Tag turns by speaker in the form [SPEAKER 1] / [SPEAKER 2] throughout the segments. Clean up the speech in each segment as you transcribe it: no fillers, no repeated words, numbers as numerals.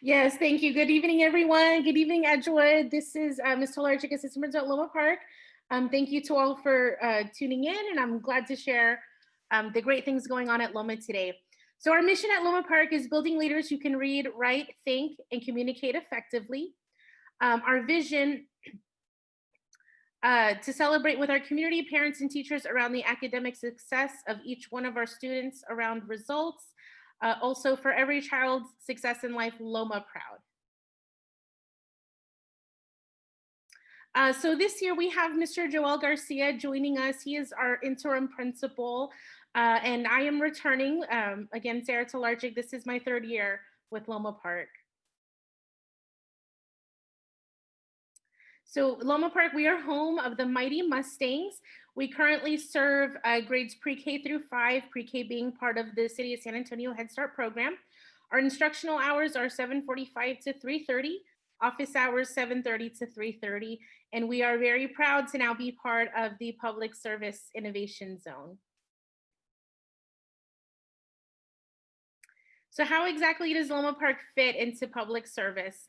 [SPEAKER 1] Yes, thank you. Good evening, everyone. Good evening, Edgewood. This is Ms. Tolarczyk, Assistant Principal at Loma Park. Thank you to all for tuning in, and I'm glad to share the great things going on at Loma today. So our mission at Loma Park is building leaders who can read, write, think, and communicate effectively. Our vision to celebrate with our community, parents, and teachers around the academic success of each one of our students around results. Also, for every child's success in life, Loma proud. So this year we have Mr. Joel Garcia joining us. He is our interim principal, and I am returning. Again, Sarah Tolarczyk, this is my third year with Loma Park. So Loma Park, we are home of the Mighty Mustangs. We currently serve grades pre-K through 5, pre-K being part of the City of San Antonio Head Start program. Our instructional hours are 7:45 to 3:30, office hours 7:30 to 3:30, and we are very proud to now be part of the Public Service Innovation Zone. So how exactly does Loma Park fit into public service?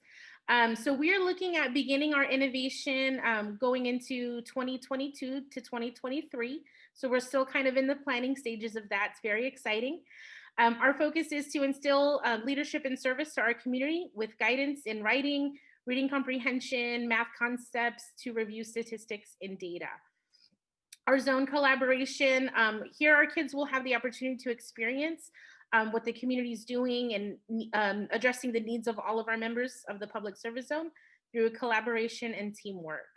[SPEAKER 1] So we're looking at beginning our innovation going into 2022 to 2023. So we're still kind of in the planning stages of that. It's very exciting. Our focus is to instill leadership and service to our community with guidance in writing, reading comprehension, math concepts to review statistics and data. Our zone collaboration, here our kids will have the opportunity to experience what the community is doing and addressing the needs of all of our members of the public service zone through collaboration and teamwork.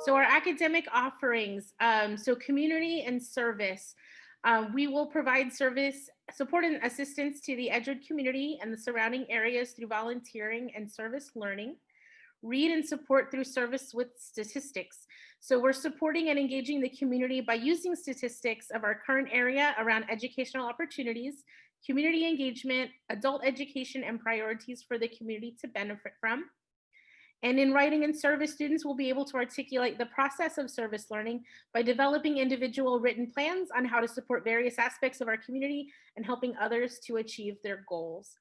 [SPEAKER 1] So our academic offerings, so community and service. We will provide service, support and assistance to the Edgewood community and the surrounding areas through volunteering and service learning. Read and support through service with statistics. So we're supporting and engaging the community by using statistics of our current area around educational opportunities, community engagement, adult education, and priorities for the community to benefit from. And in writing and service, students will be able to articulate the process of service learning by developing individual written plans on how to support various aspects of our community and helping others to achieve their goals.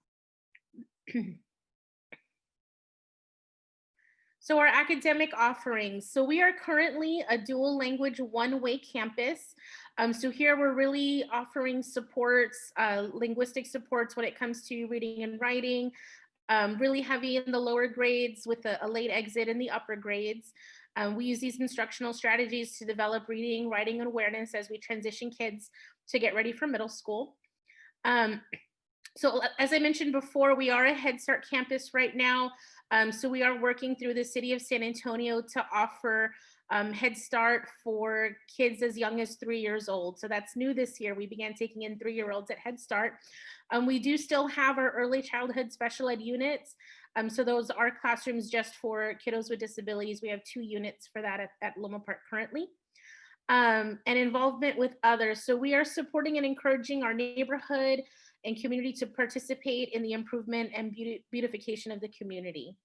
[SPEAKER 1] So our academic offerings. So we are currently a dual language one-way campus. So here we're really offering supports, linguistic supports when it comes to reading and writing, really heavy in the lower grades with a late exit in the upper grades. We use these instructional strategies to develop reading, writing, and awareness as we transition kids to get ready for middle school. So as I mentioned before, we are a Head Start campus right now. So we are working through the City of San Antonio to offer Head Start for kids as young as 3 years old. So that's new this year. We began taking in 3-year-olds at Head Start. We do still have our early childhood special ed units. So those are classrooms just for kiddos with disabilities. We have 2 units for that at Loma Park currently. And involvement with others. So we are supporting and encouraging our neighborhood and community to participate in the improvement and beautification of the community.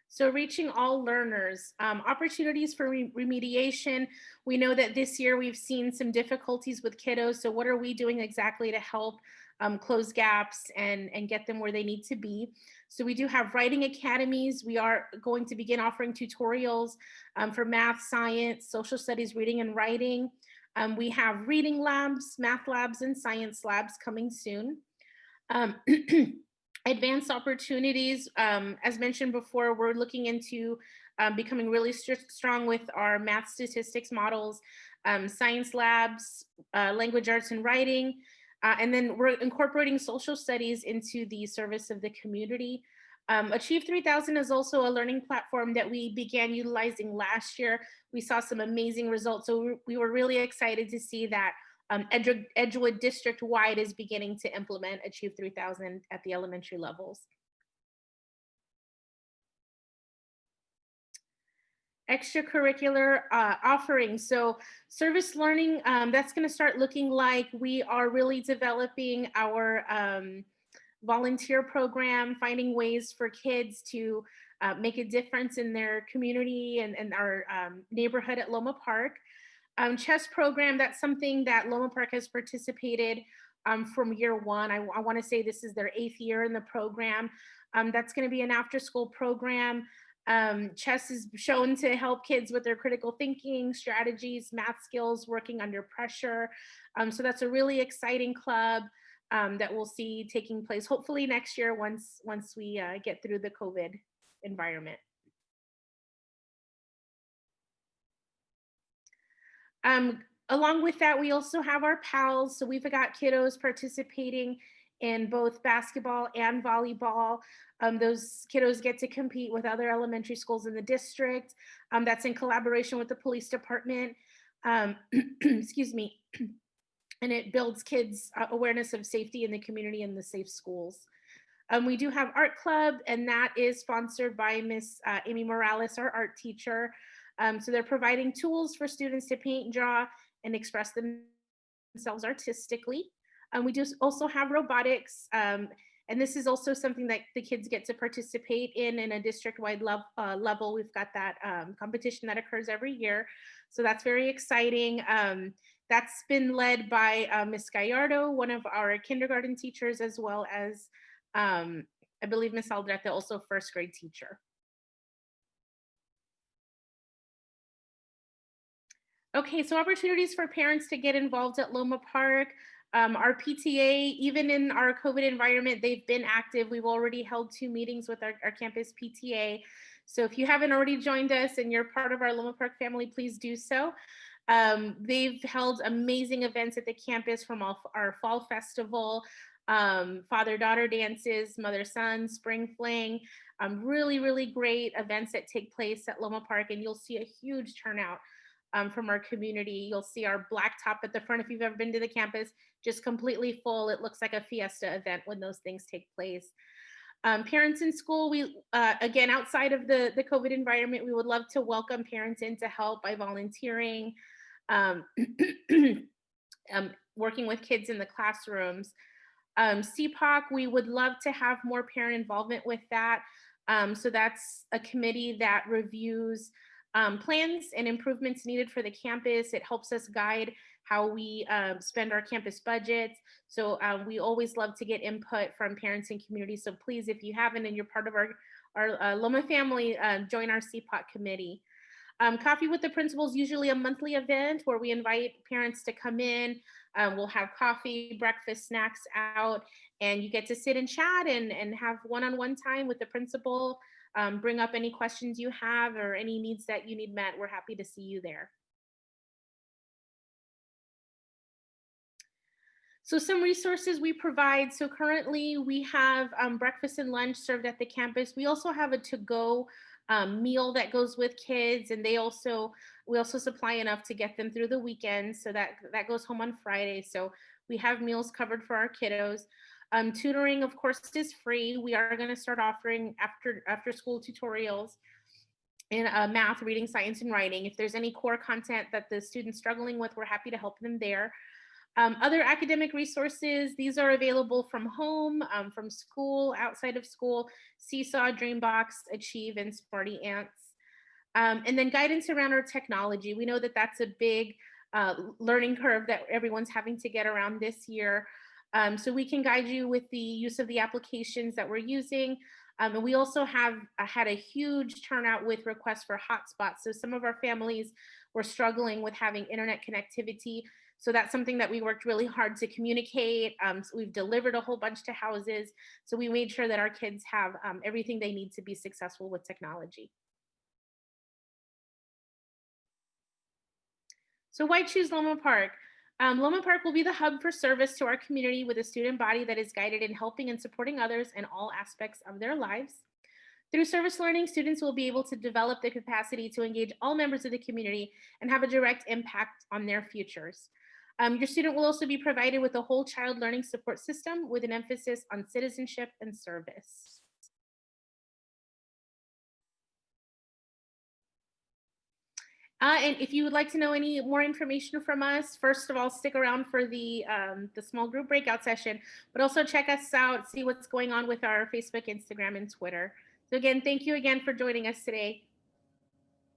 [SPEAKER 1] So reaching all learners, opportunities for remediation. We know that this year we've seen some difficulties with kiddos. So what are we doing exactly to help close gaps and get them where they need to be? So we do have writing academies. We are going to begin offering tutorials for math, science, social studies, reading and writing. We have reading labs, math labs, and science labs coming soon. Advanced opportunities, as mentioned before, we're looking into becoming really strong with our math statistics models, science labs, language arts and writing, and then we're incorporating social studies into the service of the community. Achieve 3000 is also a learning platform that we began utilizing last year. We saw some amazing results. So we were really excited to see that Edgewood district-wide is beginning to implement Achieve 3000 at the elementary levels. Extracurricular offerings. So service learning, that's going to start looking like we are really developing our volunteer program, finding ways for kids to make a difference in their community and our neighborhood at Loma Park. Chess program, that's something that Loma Park has participated from year one. I want to say this is their 8th year in the program. That's going to be an after school program. Chess is shown to help kids with their critical thinking, strategies, math skills, working under pressure. So that's a really exciting club that we'll see taking place hopefully next year once we get through the COVID environment. Um, Along with that, we also have our pals. So we've got kiddos participating in both basketball and volleyball. Those kiddos get to compete with other elementary schools in the district. That's in collaboration with the police department. Excuse me. And it builds kids' awareness of safety in the community and the safe schools. We do have art club, and that is sponsored by Miss Amy Morales, our art teacher. So they're providing tools for students to paint, draw, and express themselves artistically. We do also have robotics, and this is also something that the kids get to participate in a district-wide level. We've got that competition that occurs every year, so that's very exciting. That's been led by Miss Gallardo, one of our kindergarten teachers, as well as I believe Miss Aldrete, also first grade teacher. Okay, so opportunities for parents to get involved at Loma Park. Our PTA, even in our COVID environment, they've been active. We've already held 2 meetings with our campus PTA. So if you haven't already joined us and you're part of our Loma Park family, please do so. They've held amazing events at the campus, from our fall festival, father-daughter dances, mother-son, spring fling, really, really great events that take place at Loma Park, and you'll see a huge turnout from our community. You'll see our blacktop at the front if you've ever been to the campus, just completely full. It looks like a fiesta event when those things take place. Parents in school, we again, outside of the COVID environment, we would love to welcome parents in to help by volunteering, um, working with kids in the classrooms. CPOC, we would love to have more parent involvement with that. So that's a committee that reviews plans and improvements needed for the campus. It helps us guide how we spend our campus budgets. So we always love to get input from parents and community. So please, if you haven't and you're part of our Loma family, join our CPOC committee. Coffee with the Principal is usually a monthly event where we invite parents to come in. We'll have coffee, breakfast, snacks out, and you get to sit and chat and have one-on-one time with the principal. Bring up any questions you have or any needs that you need met. We're happy to see you there. So some resources we provide. So currently we have breakfast and lunch served at the campus. We also have a to-go meal that goes with kids, and we also supply enough to get them through the weekend. So that goes home on Friday. So we have meals covered for our kiddos. Tutoring, of course, is free. We are going to start offering after school tutorials in math, reading, science, and writing. If there's any core content that the student's struggling with, we're happy to help them there. Other academic resources, these are available from home, from school, outside of school, Seesaw, Dreambox, Achieve, and Smarty Ants. And then guidance around our technology. We know that that's a big learning curve that everyone's having to get around this year. So we can guide you with the use of the applications that we're using. And we also have had a huge turnout with requests for hotspots. So some of our families were struggling with having internet connectivity. So that's something that we worked really hard to communicate. So we've delivered a whole bunch to houses. So we made sure that our kids have everything they need to be successful with technology. So why choose Loma Park? Loma Park will be the hub for service to our community with a student body that is guided in helping and supporting others in all aspects of their lives. Through service learning, students will be able to develop the capacity to engage all members of the community and have a direct impact on their futures. Your student will also be provided with a whole child learning support system with an emphasis on citizenship and service. And if you would like to know any more information from us, first of all, stick around for the small group breakout session, but also check us out, see what's going on with our Facebook, Instagram, and Twitter. So again, thank you again for joining us today.